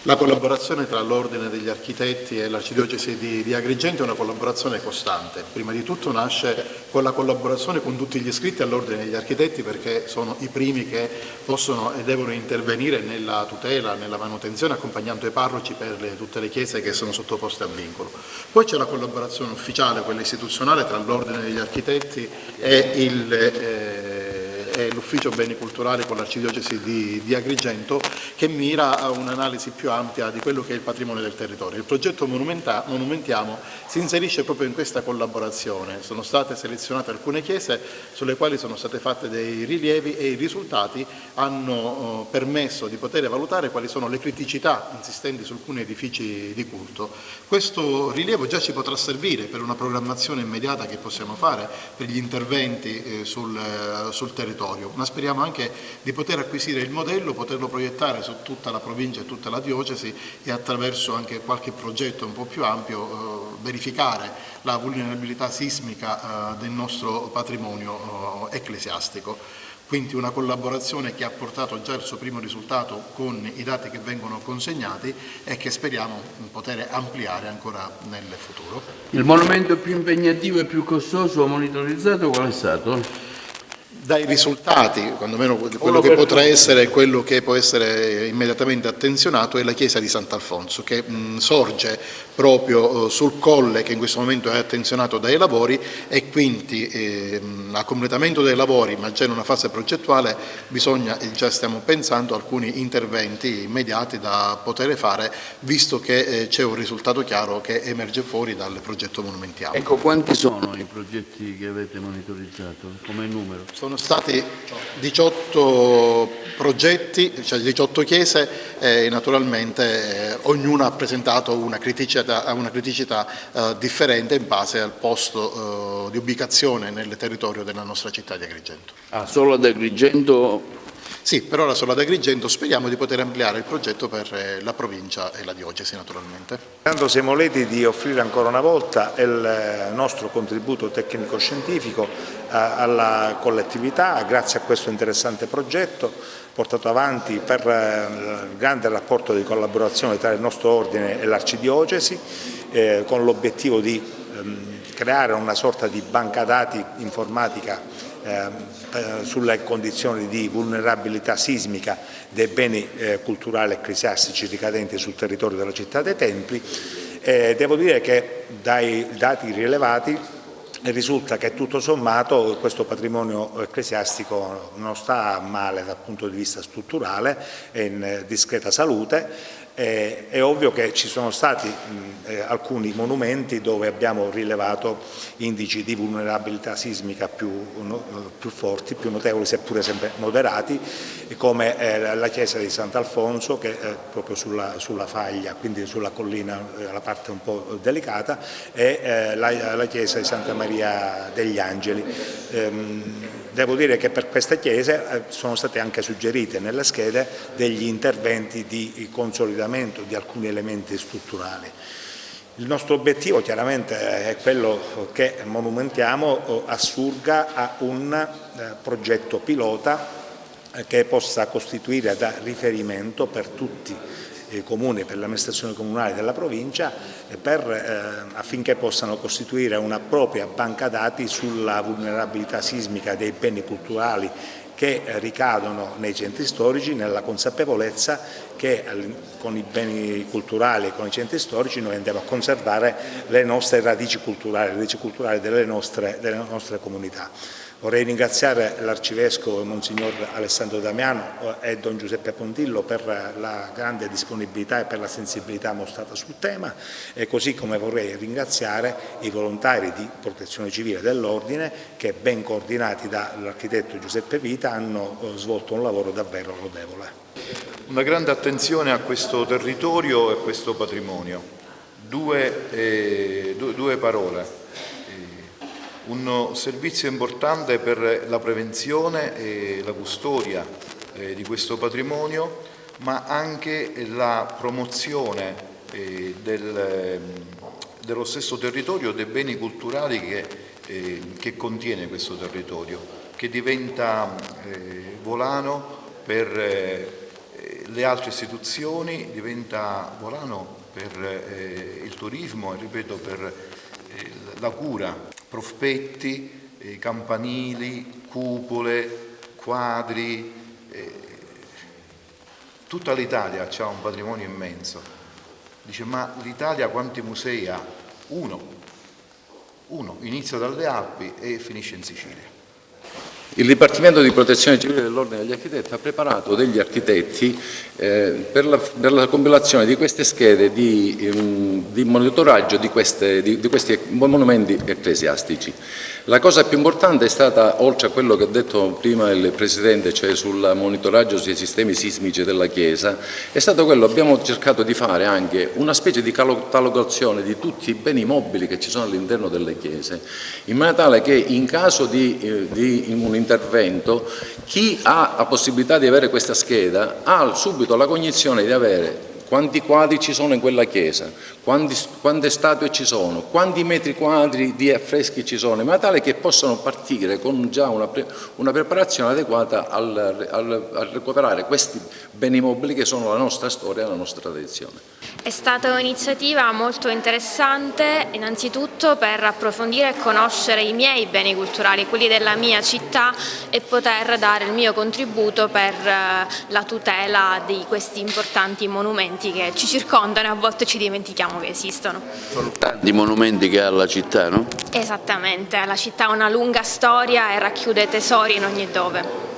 La collaborazione tra l'Ordine degli Architetti e l'Arcidiocesi di Agrigento è una collaborazione costante. Prima di tutto nasce con la collaborazione con tutti gli iscritti all'Ordine degli Architetti, perché sono i primi che possono e devono intervenire nella tutela, nella manutenzione, accompagnando i parroci per tutte le chiese che sono sottoposte a vincolo. Poi c'è la collaborazione ufficiale, quella istituzionale, tra l'Ordine degli Architetti e l'Ufficio Beni Culturali con l'Arcidiocesi di Agrigento, che mira a un'analisi più ampia di quello che è il patrimonio del territorio. Il progetto Monumentiamo si inserisce proprio in questa collaborazione. Sono state selezionate alcune chiese sulle quali sono state fatte dei rilievi e i risultati hanno permesso di poter valutare quali sono le criticità insistenti su alcuni edifici di culto. Questo rilievo già ci potrà servire per una programmazione immediata che possiamo fare per gli interventi sul territorio, ma speriamo anche di poter acquisire il modello, poterlo proiettare su tutta la provincia e tutta la diocesi e attraverso anche qualche progetto un po' più ampio verificare la vulnerabilità sismica del nostro patrimonio ecclesiastico. Quindi una collaborazione che ha portato già il suo primo risultato con i dati che vengono consegnati e che speriamo poter ampliare ancora nel futuro. Il monumento più impegnativo e più costoso monitorizzato qual è stato? Dai risultati, quando meno quello che potrà essere e quello che può essere immediatamente attenzionato è la chiesa di Sant'Alfonso, che sorge proprio sul colle che in questo momento è attenzionato dai lavori, e quindi a completamento dei lavori, ma già in una fase progettuale, bisogna, e già stiamo pensando, alcuni interventi immediati da poter fare, visto che c'è un risultato chiaro che emerge fuori dal progetto Monumentiamo. Ecco, quanti sono i progetti che avete monitorizzato come numero? Sono stati 18 progetti, cioè 18 chiese, e naturalmente ognuna ha presentato una criticità differente in base al posto di ubicazione nel territorio della nostra città di Agrigento. Ah, solo ad Agrigento? Sì, per ora solo ad Agrigento, speriamo di poter ampliare il progetto per la provincia e la diocesi naturalmente. Tanto siamo lieti di offrire ancora una volta il nostro contributo tecnico-scientifico alla collettività grazie a questo interessante progetto portato avanti per il grande rapporto di collaborazione tra il nostro ordine e l'Arcidiocesi, con l'obiettivo di creare una sorta di banca dati informatica sulle condizioni di vulnerabilità sismica dei beni culturali e ecclesiastici ricadenti sul territorio della città dei Templi. Devo dire che dai dati rilevati risulta che tutto sommato questo patrimonio ecclesiastico non sta male dal punto di vista strutturale, è in discreta salute. È ovvio che ci sono stati alcuni monumenti dove abbiamo rilevato indici di vulnerabilità sismica più forti, più notevoli, seppure sempre moderati, come la chiesa di Sant'Alfonso, che è proprio sulla faglia, quindi sulla collina, la parte un po' delicata, e la chiesa di Santa Maria degli Angeli. Devo dire che per queste chiese sono state anche suggerite nelle schede degli interventi di consolidamento di alcuni elementi strutturali. Il nostro obiettivo chiaramente è quello che Monumentiamo assurga a un progetto pilota che possa costituire da riferimento per tutti i comuni, per l'amministrazione comunale della provincia, affinché possano costituire una propria banca dati sulla vulnerabilità sismica dei beni culturali che ricadono nei centri storici, nella consapevolezza che con i beni culturali e con i centri storici noi andiamo a conservare le nostre radici culturali, le radici culturali delle nostre comunità. Vorrei ringraziare l'Arcivescovo Monsignor Alessandro Damiano e Don Giuseppe Pontillo per la grande disponibilità e per la sensibilità mostrata sul tema, e così come vorrei ringraziare i volontari di Protezione Civile dell'Ordine che, ben coordinati dall'architetto Giuseppe Vita, hanno svolto un lavoro davvero lodevole. Una grande attenzione a questo territorio e a questo patrimonio. Due parole. Un servizio importante per la prevenzione e la custodia di questo patrimonio, ma anche la promozione dello stesso territorio, dei beni culturali che contiene questo territorio, che diventa volano per le altre istituzioni, diventa volano per il turismo e ripeto per la cura, prospetti, campanili, cupole, quadri, tutta l'Italia ha un patrimonio immenso. Dice, ma l'Italia quanti musei ha? Uno, inizia dalle Alpi e finisce in Sicilia. Il Dipartimento di Protezione Civile dell'Ordine degli Architetti ha preparato degli architetti per la compilazione di queste schede di monitoraggio di questi monumenti ecclesiastici. La cosa più importante è stata, oltre a quello che ha detto prima il Presidente, cioè sul monitoraggio sui sistemi sismici della Chiesa, è stato quello, abbiamo cercato di fare anche una specie di catalogazione di tutti i beni mobili che ci sono all'interno delle chiese, in maniera tale che in caso di un intervento chi ha la possibilità di avere questa scheda ha subito la cognizione di avere quanti quadri ci sono in quella chiesa, quante statue ci sono, quanti metri quadri di affreschi ci sono, in modo tale che possano partire con già una preparazione adeguata al recuperare questi beni mobili che sono la nostra storia e la nostra tradizione. È stata un'iniziativa molto interessante, innanzitutto per approfondire e conoscere i miei beni culturali, quelli della mia città, e poter dare il mio contributo per la tutela di questi importanti monumenti che ci circondano e a volte ci dimentichiamo che esistono. Sono tanti monumenti che ha la città, no? Esattamente, la città ha una lunga storia e racchiude tesori in ogni dove.